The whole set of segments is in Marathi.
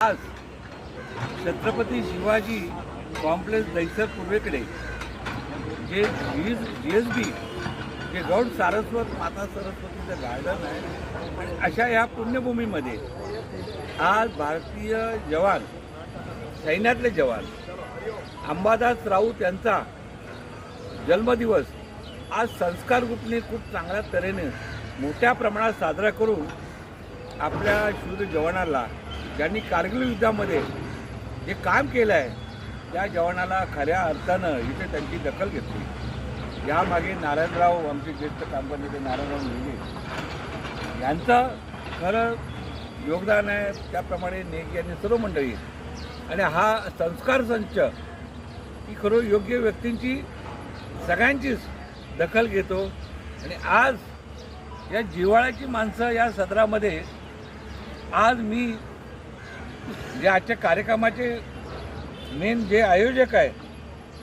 आज छत्रपती शिवाजी कॉम्प्लेक्स दहिसर पूर्वेकडे जे GSB जे गौड सारस्वत माता सरस्वतीचं गार्डन आहे आणि अशा या पुण्यभूमीमध्ये आज भारतीय जवान सैन्यातले जवान अंबादास राऊत यांचा जन्मदिवस आज संस्कार ग्रुपने खूप चांगल्या तऱ्हेने मोठ्या प्रमाणात साजरा करून आपल्या शूर जवानाला ज्यांनी कारगिल युद्धामध्ये जे काम केलं आहे त्या जवानाला खऱ्या अर्थानं इथे त्यांची दखल घेतली। यामागे नारायणराव आमचे ज्येष्ठ कामगार नारायणराव नेगे यांचं खरं योगदान आहे। त्याप्रमाणे नेगे यांनी सर्व मंडळी आणि हा संस्कार संच ही खरं योग्य व्यक्तींची सगळ्यांचीच दखल घेतो आणि आज या जिव्हाळ्याची माणसं या सदरामध्ये आज मी जे आजच्या कार्यक्रमाचे मेन जे आयोजक आहे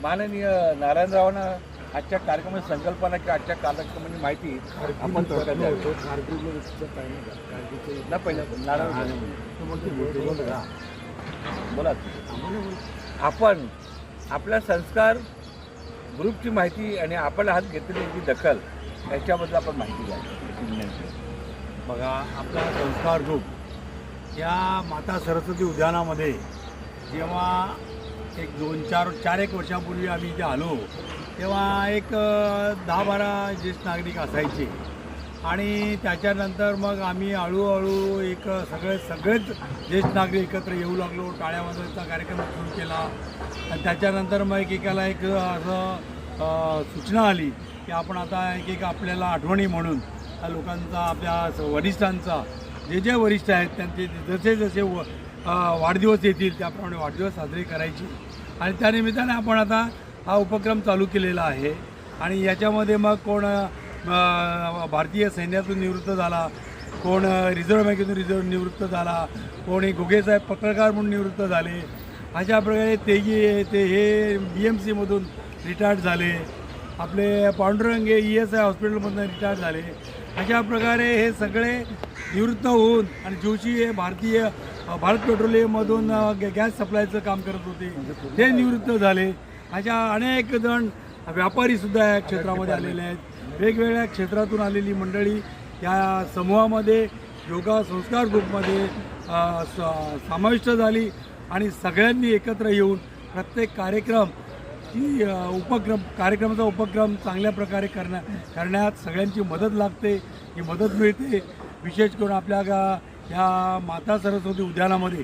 माननीय नारायणरावांना आजच्या कार्यक्रमाची संकल्पना की आजच्या कार्यक्रमाची माहिती आपण बोला आपण आपल्या संस्कार ग्रुपची माहिती आणि आपण हात घेतलेली दखल याच्याबद्दल आपण माहिती द्या। बघा, आपला संस्कार ग्रुप या माता सरस्वती उद्यानामध्ये जेव्हा एक 4 वर्षापूर्वी आम्ही इथे आलो तेव्हा एक 10-12 ज्येष्ठ नागरिक असायचे आणि त्याच्यानंतर मग आम्ही हळूहळू एक सगळेच ज्येष्ठ नागरिक एकत्र येऊ लागलो। टाळ्या वाजवायचा कार्यक्रम सुरू केला आणि त्याच्यानंतर मग एकेकाला एक असं सूचना आली की आपण आता एक आपल्याला आठवणी म्हणून लोकांचा आपल्या वरिष्ठांचा जे वरिष्ठ आहेत त्यांचे जसे वाढदिवस येतील त्याप्रमाणे वाढदिवस साजरे करायचे आणि त्यानिमित्ताने आपण आता हा उपक्रम चालू केलेला आहे। आणि याच्यामध्ये मग कोण भारतीय सैन्यातून निवृत्त झाला, कोण रिझर्व्ह बँकेतून निवृत्त झाला, कोणी घुगेसाहेब पत्रकार म्हणून निवृत्त झाले, अशा प्रकारे ते हे BMCमधून रिटायर्ड झाले, आपले पांडुरंगे ESI हॉस्पिटलमधून रिटायर झाले। अशा प्रकारे हे सगळे निवृत्त होऊन आणि जोशी हे भारत पेट्रोलियममधून गॅस सप्लायचं काम करत होते ते निवृत्त झाले। अशा अनेक जण व्यापारीसुद्धा या क्षेत्रामध्ये आलेले आहेत। वेगवेगळ्या क्षेत्रातून आलेली मंडळी या समूहामध्ये योगा संस्कार ग्रुपमध्ये समाविष्ट झाली आणि सगळ्यांनी एकत्र येऊन प्रत्येक कार्यक्रमाचा उपक्रम चांगल्या प्रकारे करण्यात सगळ्यांची मदत लागते, ही मदत मिळते। विशेष करून आपल्या या माता सरस्वती उद्यानामध्ये